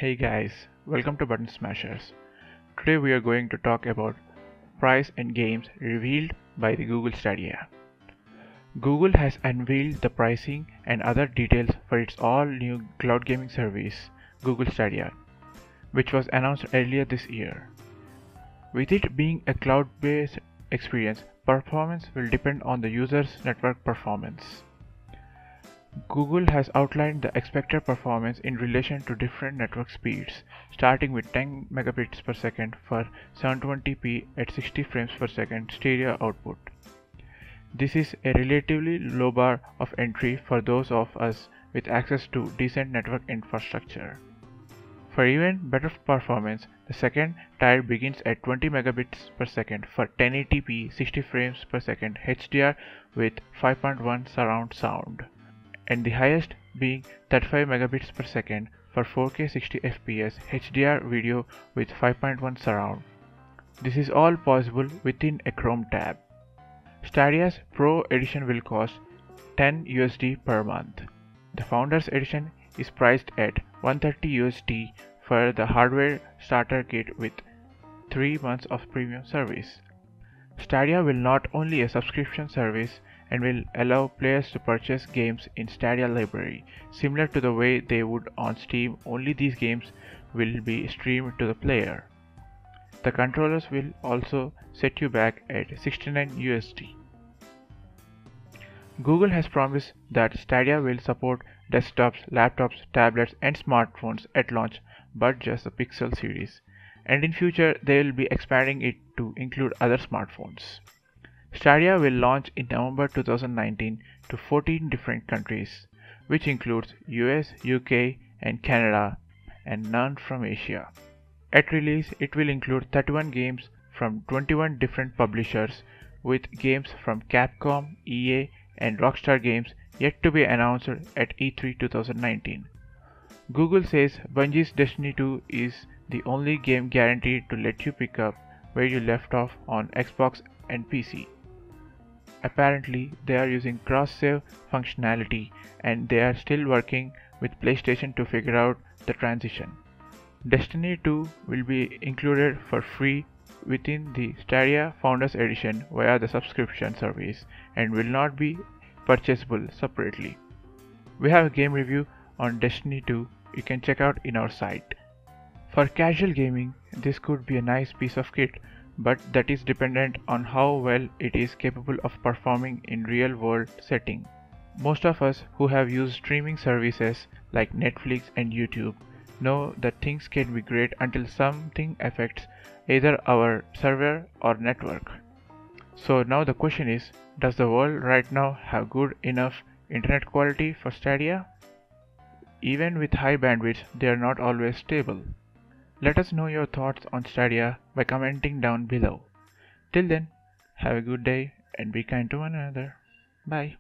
Hey guys, welcome to Buttonsmashers. Today we are going to talk about price and games revealed by the Google Stadia. Google has unveiled the pricing and other details for its all-new cloud gaming service, Google Stadia, which was announced earlier this year. With it being a cloud-based experience, performance will depend on the user's network performance. Google has outlined the expected performance in relation to different network speeds, starting with 10 megabits per second for 720p at 60 frames per second stereo output. This is a relatively low bar of entry for those of us with access to decent network infrastructure. For even better performance, the second tier begins at 20 megabits per second for 1080p 60 frames per second HDR with 5.1 surround sound, and the highest being 35 megabits per second for 4K 60 fps HDR video with 5.1 surround. This is all possible within a Chrome tab. Stadia's Pro edition will cost $10 per month. The Founders edition is priced at $130 for the hardware starter kit with 3 months of premium service. Stadia will not only a subscription service and will allow players to purchase games in Stadia library, similar to the way they would on Steam, only these games will be streamed to the player. The controllers will also set you back at $69. Google has promised that Stadia will support desktops, laptops, tablets and smartphones at launch, but just the Pixel series, and in future they will be expanding it to include other smartphones. Stadia will launch in November 2019 to 14 different countries, which includes US, UK and Canada, and none from Asia. At release, it will include 31 games from 21 different publishers, with games from Capcom, EA and Rockstar Games yet to be announced at E3 2019. Google says Bungie's Destiny 2 is the only game guaranteed to let you pick up where you left off on Xbox and PC. Apparently, they are using cross-save functionality and they are still working with PlayStation to figure out the transition. Destiny 2 will be included for free within the Stadia Founders Edition via the subscription service and will not be purchasable separately. We have a game review on Destiny 2 you can check out in our site. For casual gaming, this could be a nice piece of kit, but that is dependent on how well it is capable of performing in real-world setting. Most of us who have used streaming services like Netflix and YouTube know that things can be great until something affects either our server or network. So now the question is, does the world right now have good enough internet quality for Stadia? Even with high bandwidth, they are not always stable. Let us know your thoughts on Stadia by commenting down below. Till then, have a good day and be kind to one another. Bye.